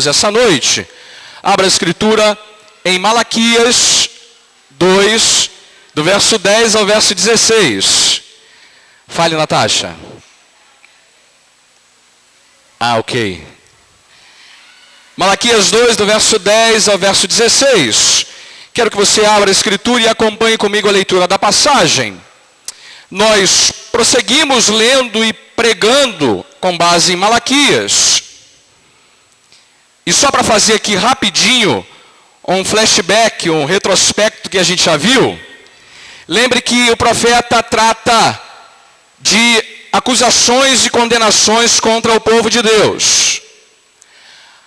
estamos essa noite. Abra a escritura em Malaquias 2, do verso 10 ao verso 16. Fale, Natasha. Ok. Malaquias 2, do verso 10 ao verso 16. Quero que você abra a escritura e acompanhe comigo a leitura da passagem. Nós prosseguimos lendo e pregando com base em Malaquias. E só para fazer aqui rapidinho um flashback, um retrospecto que a gente já viu. Lembre que o profeta trata de acusações e condenações contra o povo de Deus.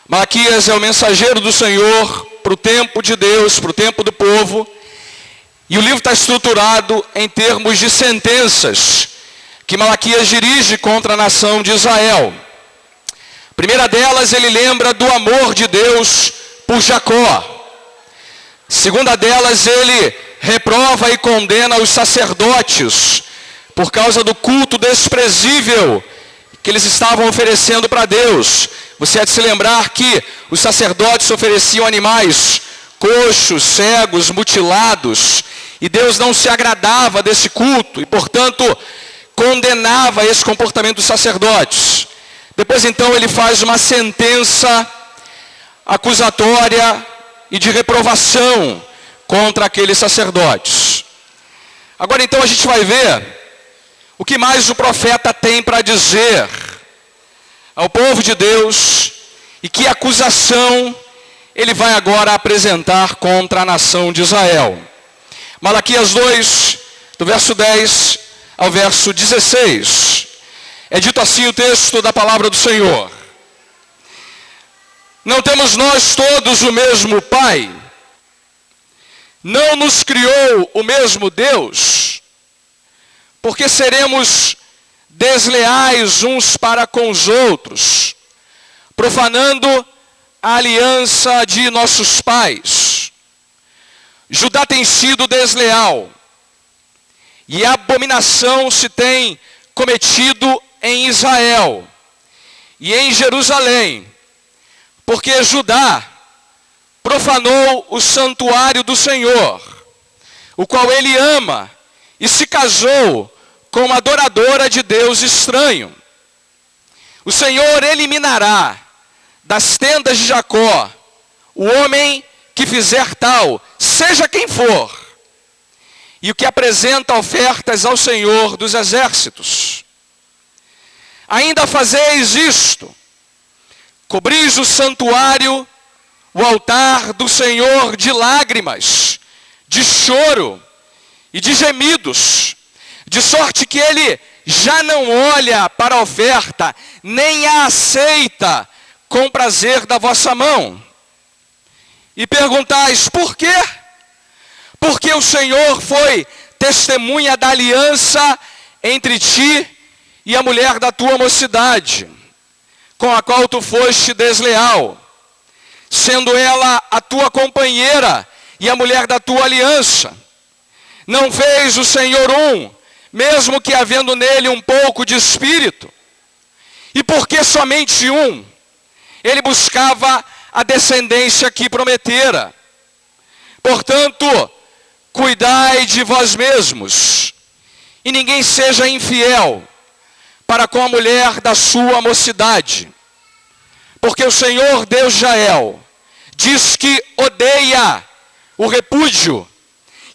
Malaquias é o mensageiro do Senhor para o tempo de Deus, para o tempo do povo. E o livro está estruturado em termos de sentenças que Malaquias dirige contra a nação de Israel. A primeira delas, ele lembra do amor de Deus por Jacó. A segunda delas, ele reprova e condena os sacerdotes por causa do culto desprezível que eles estavam oferecendo para Deus. Você há de se lembrar que os sacerdotes ofereciam animais coxos, cegos, mutilados, e Deus não se agradava desse culto, e portanto condenava esse comportamento dos sacerdotes. Depois então ele faz uma sentença acusatória e de reprovação contra aqueles sacerdotes. Agora então a gente vai ver o que mais o profeta tem para dizer ao povo de Deus e que acusação ele vai agora apresentar contra a nação de Israel. Malaquias 2, do verso 10 ao verso 16. É dito assim o texto da palavra do Senhor. Não temos nós todos o mesmo Pai? Não nos criou o mesmo Deus? Porque seremos desleais uns para com os outros, profanando a aliança de nossos pais. Judá tem sido desleal, e a abominação se tem cometido em Israel e em Jerusalém, porque Judá profanou o santuário do Senhor, o qual ele ama, e se casou com uma adoradora de Deus estranho. O Senhor eliminará das tendas de Jacó o homem que fizer tal, seja quem for, e o que apresenta ofertas ao Senhor dos exércitos. Ainda fazeis isto: cobris o santuário, o altar do Senhor de lágrimas, de choro e de gemidos, de sorte que ele já não olha para a oferta, nem a aceita com prazer da vossa mão. E perguntais, por quê? Porque o Senhor foi testemunha da aliança entre ti e a mulher da tua mocidade, com a qual tu foste desleal, sendo ela a tua companheira e a mulher da tua aliança. Não fez o Senhor mesmo que havendo nele um pouco de espírito? E por que somente um? Ele buscava a descendência que prometera. Portanto, cuidai de vós mesmos, e ninguém seja infiel para com a mulher da sua mocidade. Porque o Senhor Deus Israel diz que odeia o repúdio,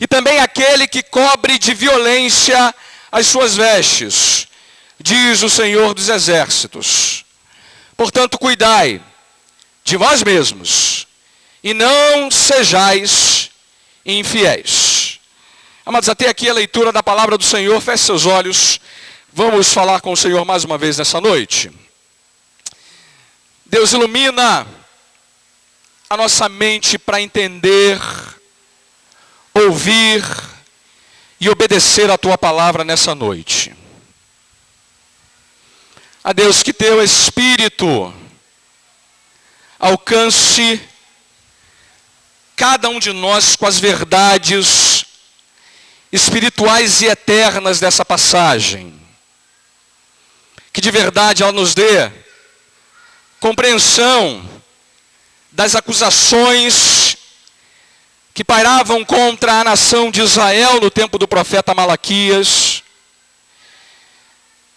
e também aquele que cobre de violência as suas vestes, diz o Senhor dos exércitos. Portanto, cuidai de vós mesmos, e não sejais infiéis. Amados, até aqui a leitura da palavra do Senhor. Feche seus olhos. Vamos falar com o Senhor mais uma vez nessa noite. Deus, ilumina a nossa mente para entender, ouvir e obedecer a tua palavra nessa noite. A Deus, que teu Espírito alcance cada um de nós com as verdades espirituais e eternas dessa passagem. Que de verdade ela nos dê compreensão das acusações que pairavam contra a nação de Israel no tempo do profeta Malaquias,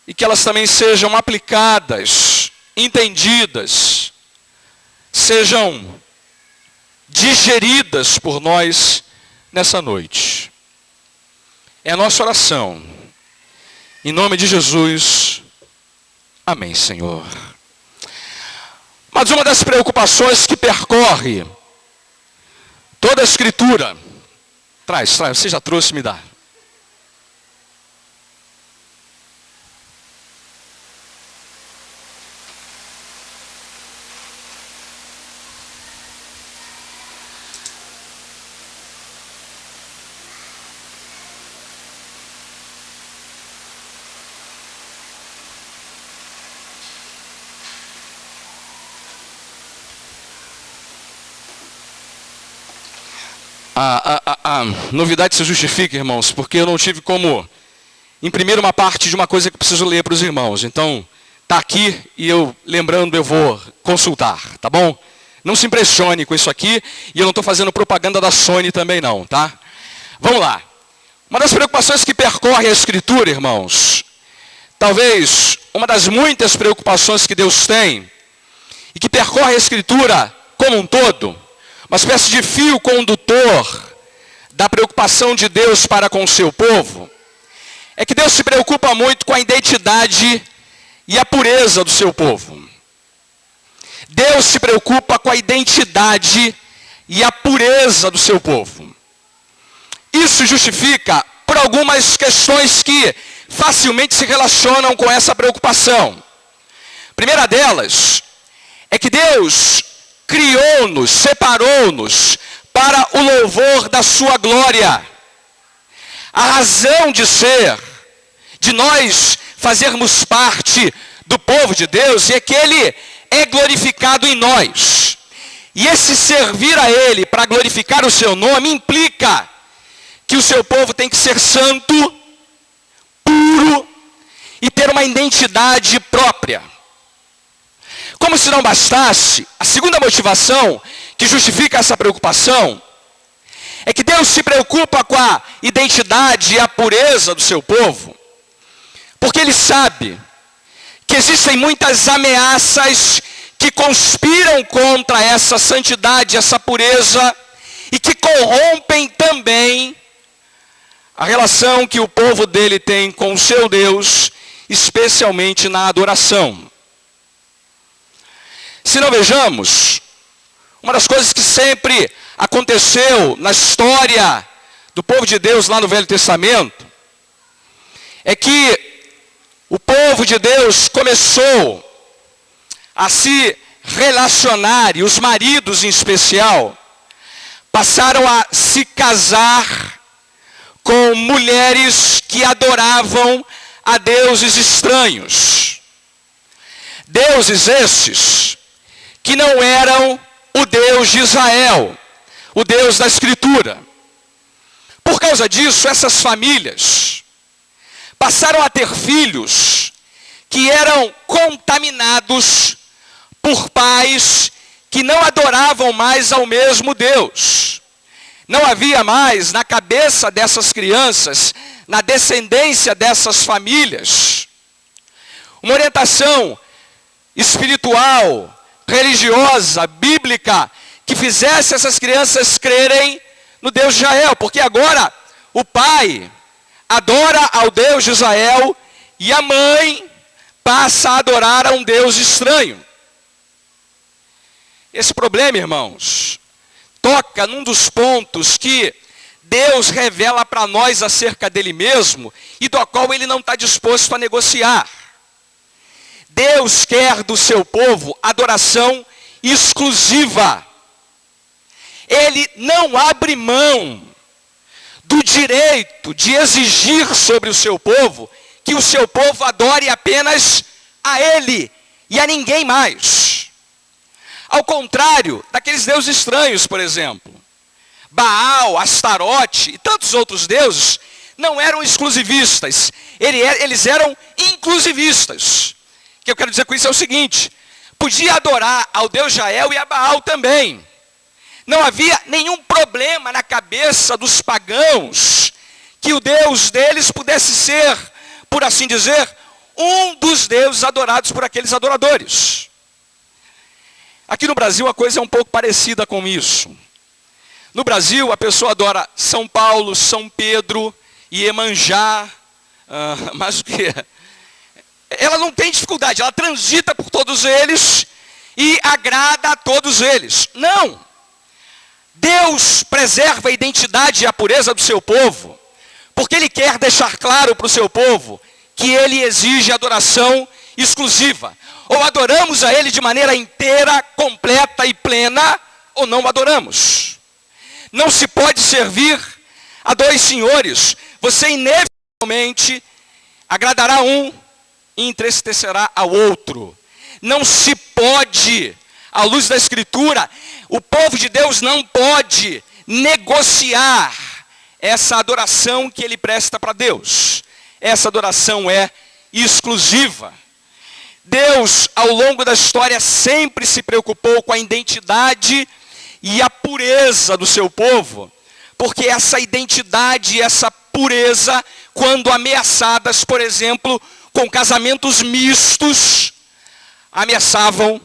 e que elas também sejam aplicadas, entendidas, sejam digeridas por nós nessa noite. É a nossa oração. Em nome de Jesus. Amém, Senhor. Mas uma das preocupações que percorre toda a Escritura. Traz, você já trouxe, me dá. A novidade se justifica, irmãos, porque eu não tive como imprimir uma parte de uma coisa que eu preciso ler para os irmãos. Então, está aqui e eu, lembrando, eu vou consultar, tá bom? Não se impressione com isso aqui, e eu não estou fazendo propaganda da Sony também não, tá? Vamos lá. Uma das preocupações que percorre a Escritura, irmãos, talvez uma das muitas preocupações que Deus tem, e que percorre a Escritura como um todo, uma espécie de fio condutor da preocupação de Deus para com o seu povo, é que Deus se preocupa muito com a identidade e a pureza do seu povo. Deus se preocupa com a identidade e a pureza do seu povo. Isso justifica por algumas questões que facilmente se relacionam com essa preocupação. A primeira delas é que Deus criou-nos, separou-nos para o louvor da sua glória. A razão de ser, de nós fazermos parte do povo de Deus, é que Ele é glorificado em nós. E esse servir a Ele para glorificar o seu nome implica que o seu povo tem que ser santo, puro e ter uma identidade própria. Como se não bastasse, a segunda motivação que justifica essa preocupação é que Deus se preocupa com a identidade e a pureza do seu povo, porque Ele sabe que existem muitas ameaças que conspiram contra essa santidade, essa pureza, e que corrompem também a relação que o povo dele tem com o seu Deus, especialmente na adoração. Se não vejamos, uma das coisas que sempre aconteceu na história do povo de Deus lá no Velho Testamento, é que o povo de Deus começou a se relacionar, e os maridos em especial, passaram a se casar com mulheres que adoravam a deuses estranhos. Deuses esses que não eram o Deus de Israel, o Deus da Escritura. Por causa disso, essas famílias passaram a ter filhos que eram contaminados por pais que não adoravam mais ao mesmo Deus. Não havia mais na cabeça dessas crianças, na descendência dessas famílias, uma orientação espiritual, religiosa, bíblica, que fizesse essas crianças crerem no Deus de Israel. Porque agora o pai adora ao Deus de Israel e a mãe passa a adorar a um Deus estranho. Esse problema, irmãos, toca num dos pontos que Deus revela para nós acerca dele mesmo e do qual ele não está disposto a negociar. Deus quer do seu povo adoração exclusiva. Ele não abre mão do direito de exigir sobre o seu povo que o seu povo adore apenas a ele e a ninguém mais. Ao contrário daqueles deuses estranhos, por exemplo, Baal, Astarote e tantos outros deuses não eram exclusivistas, eles eram inclusivistas. O que eu quero dizer com isso é o seguinte: podia adorar ao Deus Jael e a Baal também. Não havia nenhum problema na cabeça dos pagãos que o Deus deles pudesse ser, por assim dizer, um dos deuses adorados por aqueles adoradores. Aqui no Brasil a coisa é um pouco parecida com isso. No Brasil a pessoa adora São Paulo, São Pedro, Iemanjá, mas o que? Ela não tem dificuldade, ela transita por todos eles e agrada a todos eles. Não! Deus preserva a identidade e a pureza do seu povo, porque Ele quer deixar claro para o seu povo que Ele exige adoração exclusiva. Ou adoramos a Ele de maneira inteira, completa e plena, ou não adoramos. Não se pode servir a dois senhores. Você inevitavelmente agradará um e entristecerá ao outro. Não se pode, à luz da Escritura, o povo de Deus não pode negociar essa adoração que ele presta para Deus. Essa adoração é exclusiva. Deus, ao longo da história, sempre se preocupou com a identidade e a pureza do seu povo, porque essa identidade e essa pureza, quando ameaçadas, por exemplo, com casamentos mistos, ameaçavam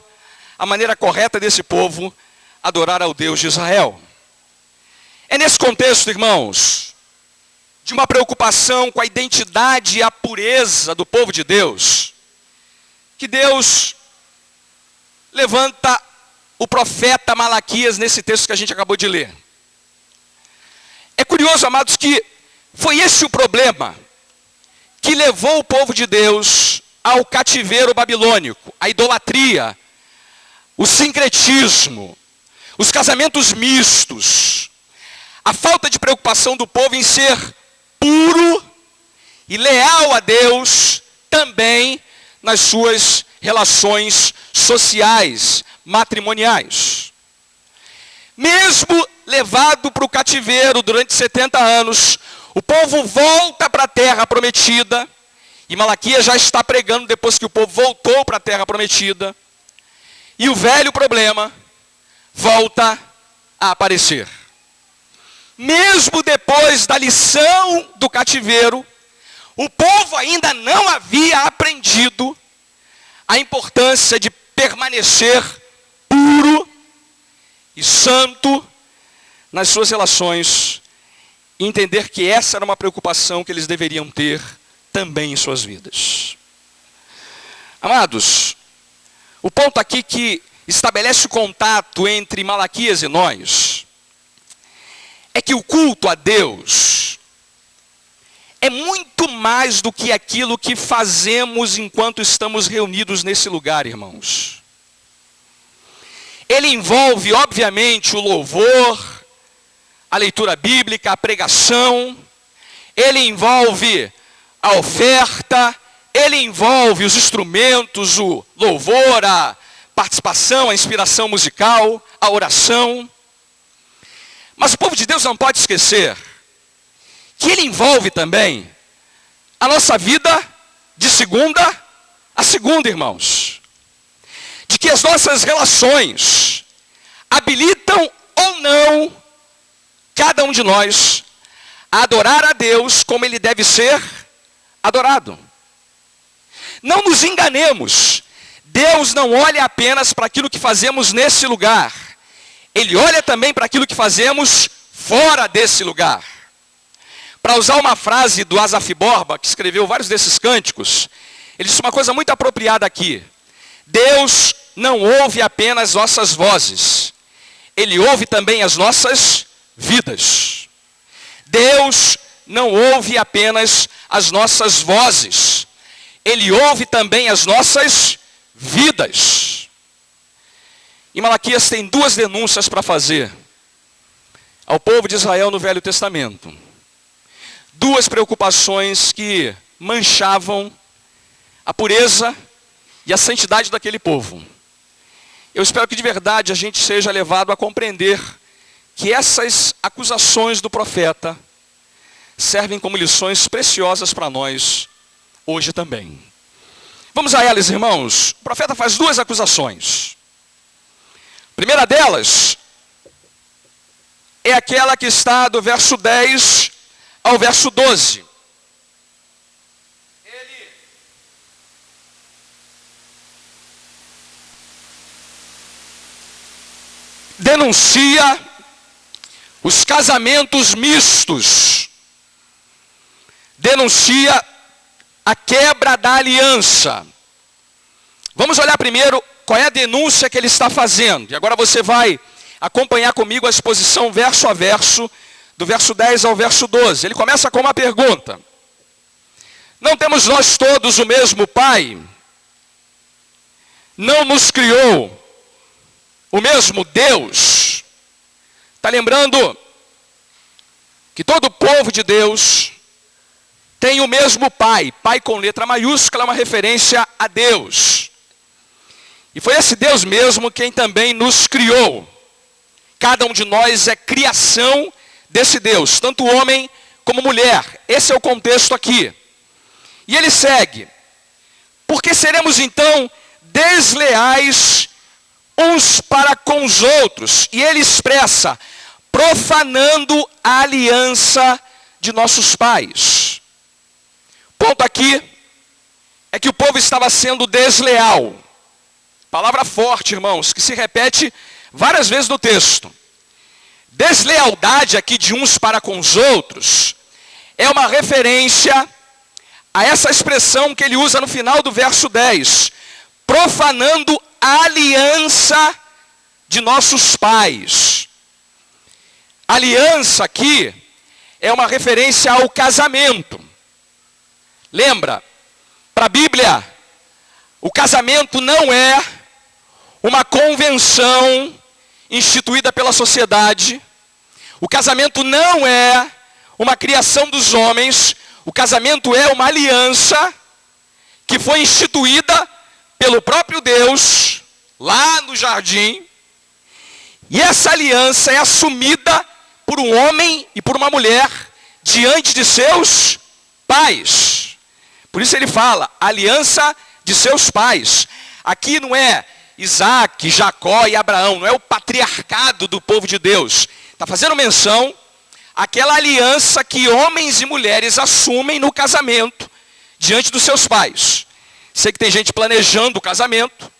a maneira correta desse povo adorar ao Deus de Israel. É nesse contexto, irmãos, de uma preocupação com a identidade e a pureza do povo de Deus, que Deus levanta o profeta Malaquias nesse texto que a gente acabou de ler. É curioso, amados, que foi esse o problema que levou o povo de Deus ao cativeiro babilônico, a idolatria, o sincretismo, os casamentos mistos, a falta de preocupação do povo em ser puro e leal a Deus também nas suas relações sociais, matrimoniais. Mesmo levado para o cativeiro durante 70 anos, o povo volta para a terra prometida, e Malaquias já está pregando depois que o povo voltou para a terra prometida, e o velho problema volta a aparecer. Mesmo depois da lição do cativeiro, o povo ainda não havia aprendido a importância de permanecer puro e santo nas suas relações, e entender que essa era uma preocupação que eles deveriam ter também em suas vidas. Amados, o ponto aqui que estabelece o contato entre Malaquias e nós é que o culto a Deus é muito mais do que aquilo que fazemos enquanto estamos reunidos nesse lugar, irmãos. Ele envolve, obviamente, o louvor, a leitura bíblica, a pregação. Ele envolve a oferta. Ele envolve os instrumentos, o louvor, a participação, a inspiração musical, a oração. Mas o povo de Deus não pode esquecer que ele envolve também a nossa vida de segunda a segunda, irmãos. De que as nossas relações habilitam ou não cada um de nós a adorar a Deus como ele deve ser adorado. Não nos enganemos, Deus não olha apenas para aquilo que fazemos nesse lugar, Ele olha também para aquilo que fazemos fora desse lugar. Para usar uma frase do Asaf Borba, que escreveu vários desses cânticos, ele disse uma coisa muito apropriada aqui: Deus não ouve apenas nossas vozes, Ele ouve também as nossas vidas. Deus não ouve apenas as nossas vozes, Ele ouve também as nossas vidas. E Malaquias tem duas denúncias para fazer ao povo de Israel no Velho Testamento. Duas preocupações que manchavam a pureza e a santidade daquele povo. Eu espero que de verdade a gente seja levado a compreender que essas acusações do profeta servem como lições preciosas para nós hoje também. Vamos a elas, irmãos. O profeta faz duas acusações. A primeira delas é aquela que está do verso 10 ao verso 12. Ele denuncia os casamentos mistos, denuncia a quebra da aliança. Vamos olhar primeiro qual é a denúncia que ele está fazendo. E agora você vai acompanhar comigo a exposição verso a verso, do verso 10 ao verso 12. Ele começa com uma pergunta: não temos nós todos o mesmo Pai? Não nos criou o mesmo Deus? Está lembrando que todo o povo de Deus tem o mesmo Pai. Pai com letra maiúscula é uma referência a Deus. E foi esse Deus mesmo quem também nos criou. Cada um de nós é criação desse Deus, tanto homem como mulher. Esse é o contexto aqui. E ele segue: porque seremos então desleais uns para com os outros? E ele expressa: profanando a aliança de nossos pais. Ponto aqui é que o povo estava sendo desleal. Palavra forte, irmãos, que se repete várias vezes no texto. Deslealdade aqui de uns para com os outros é uma referência a essa expressão que ele usa no final do verso 10. Profanando a aliança de nossos pais. Aliança aqui é uma referência ao casamento. Lembra, para a Bíblia, o casamento não é uma convenção instituída pela sociedade. O casamento não é uma criação dos homens. O casamento é uma aliança que foi instituída pelo próprio Deus, lá no jardim. E essa aliança é assumida por um homem e por uma mulher diante de seus pais. Por isso ele fala, aliança de seus pais. Aqui não é Isaac, Jacó e Abraão, não é o patriarcado do povo de Deus. Está fazendo menção àquela aliança que homens e mulheres assumem no casamento diante dos seus pais. Sei que tem gente planejando o casamento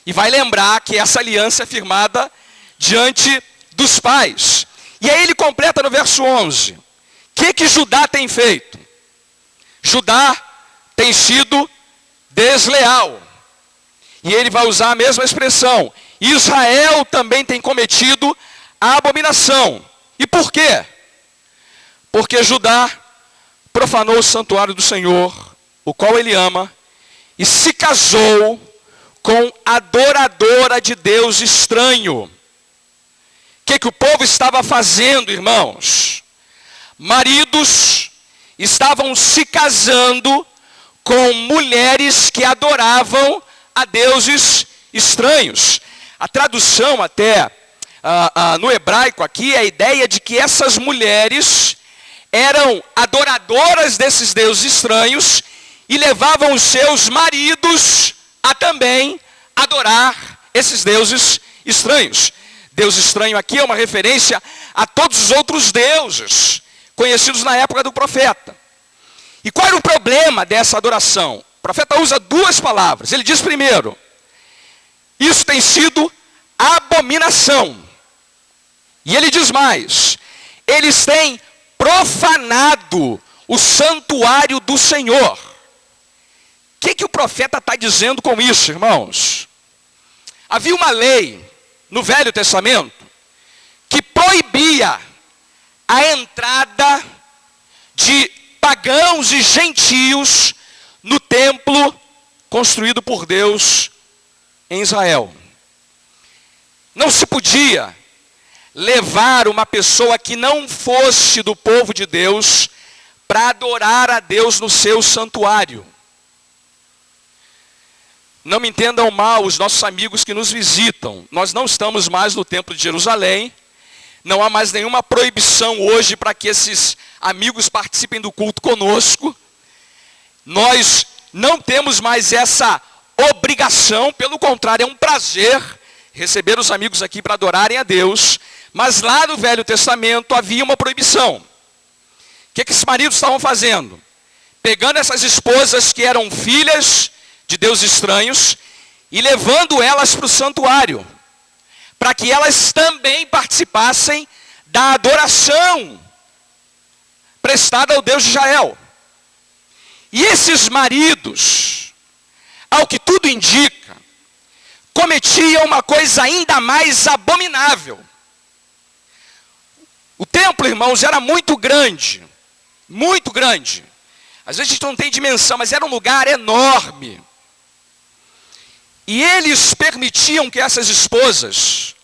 e vai lembrar que essa aliança é firmada diante dos pais. E aí ele completa no verso 11. O que Judá tem feito? Judá tem sido desleal. E ele vai usar a mesma expressão. Israel também tem cometido a abominação. E por quê? Porque Judá profanou o santuário do Senhor, o qual ele ama, e se casou com adoradora de Deus estranho. O que o povo estava fazendo, irmãos? Maridos estavam se casando com mulheres que adoravam a deuses estranhos. A tradução até no hebraico aqui é a ideia de que essas mulheres eram adoradoras desses deuses estranhos e levavam os seus maridos a também adorar esses deuses estranhos. Deus estranho aqui é uma referência a todos os outros deuses conhecidos na época do profeta. E qual era o problema dessa adoração? O profeta usa duas palavras. Ele diz primeiro, isso tem sido abominação. E ele diz mais, eles têm profanado o santuário do Senhor. O que o profeta está dizendo com isso, irmãos? Havia uma lei no Velho Testamento que proibia a entrada de pagãos e gentios no templo construído por Deus em Israel. Não se podia levar uma pessoa que não fosse do povo de Deus para adorar a Deus no seu santuário. Não me entendam mal os nossos amigos que nos visitam. Nós não estamos mais no Templo de Jerusalém. Não há mais nenhuma proibição hoje para que esses amigos participem do culto conosco. Nós não temos mais essa obrigação, pelo contrário, é um prazer receber os amigos aqui para adorarem a Deus, mas lá no Velho Testamento havia uma proibição. O que esses maridos estavam fazendo? Pegando essas esposas que eram filhas de deuses estranhos e levando elas para o santuário, para que elas também participassem da adoração prestada ao Deus de Israel. E esses maridos, ao que tudo indica, cometiam uma coisa ainda mais abominável. O templo, irmãos, era muito grande, muito grande. Às vezes a gente não tem dimensão, mas era um lugar enorme. E eles permitiam que essas esposas,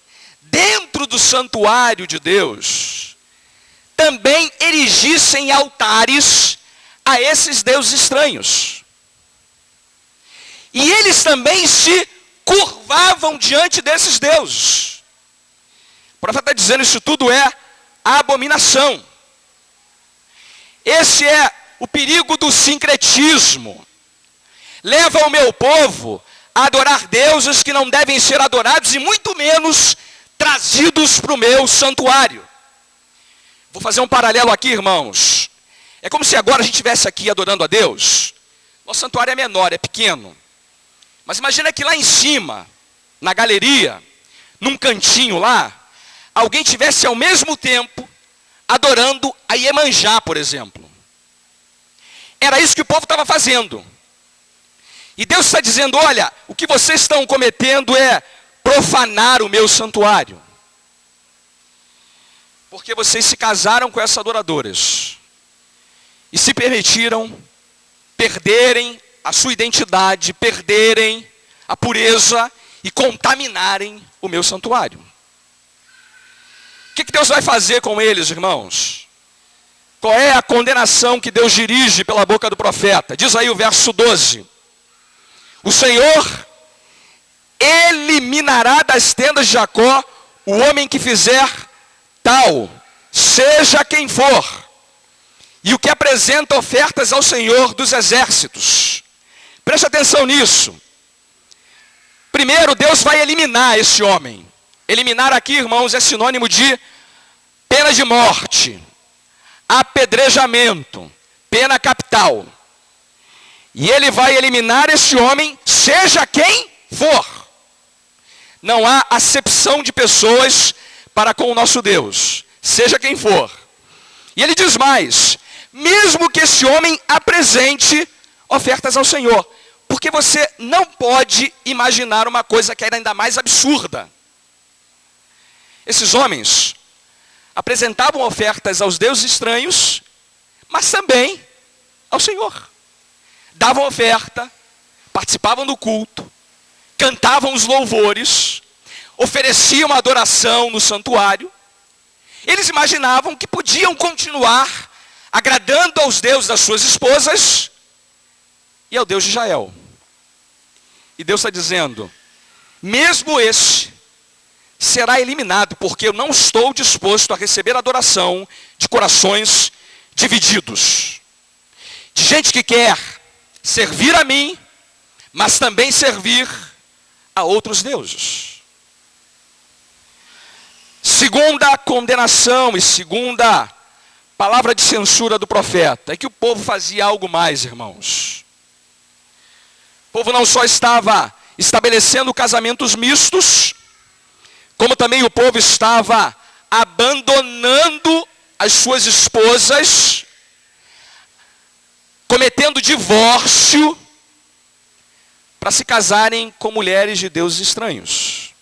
dentro do santuário de Deus, também erigissem altares a esses deuses estranhos. E eles também se curvavam diante desses deuses. O profeta está dizendo, isso tudo é abominação. Esse é o perigo do sincretismo. Leva o meu povo a adorar deuses que não devem ser adorados e muito menos trazidos para o meu santuário. Vou fazer um paralelo aqui, irmãos. É como se agora a gente estivesse aqui adorando a Deus. Nosso santuário é menor, é pequeno. Mas imagina que lá em cima, na galeria, num cantinho lá, alguém tivesse ao mesmo tempo adorando a Iemanjá, por exemplo. Era isso que o povo estava fazendo. E Deus está dizendo, olha, o que vocês estão cometendo é profanar o meu santuário. Porque vocês se casaram com essas adoradoras. E se permitiram perderem a sua identidade, perderem a pureza e contaminarem o meu santuário. O que Deus vai fazer com eles, irmãos? Qual é a condenação que Deus dirige pela boca do profeta? Diz aí o verso 12. O Senhor eliminará das tendas de Jacó o homem que fizer tal, seja quem for, e o que apresenta ofertas ao Senhor dos exércitos. Preste atenção nisso. Primeiro, Deus vai eliminar esse homem. Eliminar aqui, irmãos, é sinônimo de pena de morte, apedrejamento, pena capital. E ele vai eliminar esse homem, seja quem for. Não há acepção de pessoas para com o nosso Deus, seja quem for. E ele diz mais, mesmo que esse homem apresente ofertas ao Senhor, porque você não pode imaginar uma coisa que era ainda mais absurda. Esses homens apresentavam ofertas aos deuses estranhos, mas também ao Senhor. Davam oferta, participavam do culto, cantavam os louvores, ofereciam adoração no santuário. Eles imaginavam que podiam continuar agradando aos deuses das suas esposas e ao Deus de Israel. E Deus está dizendo, mesmo esse será eliminado, porque eu não estou disposto a receber adoração de corações divididos. De gente que quer servir a mim, mas também servir a outros deuses. Segunda condenação e segunda palavra de censura do profeta, é que o povo fazia algo mais, irmãos. O povo não só estava estabelecendo casamentos mistos, como também o povo estava abandonando as suas esposas, cometendo divórcio, para se casarem com mulheres de deuses estranhos.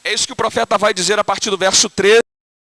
É isso que o profeta vai dizer a partir do verso 13.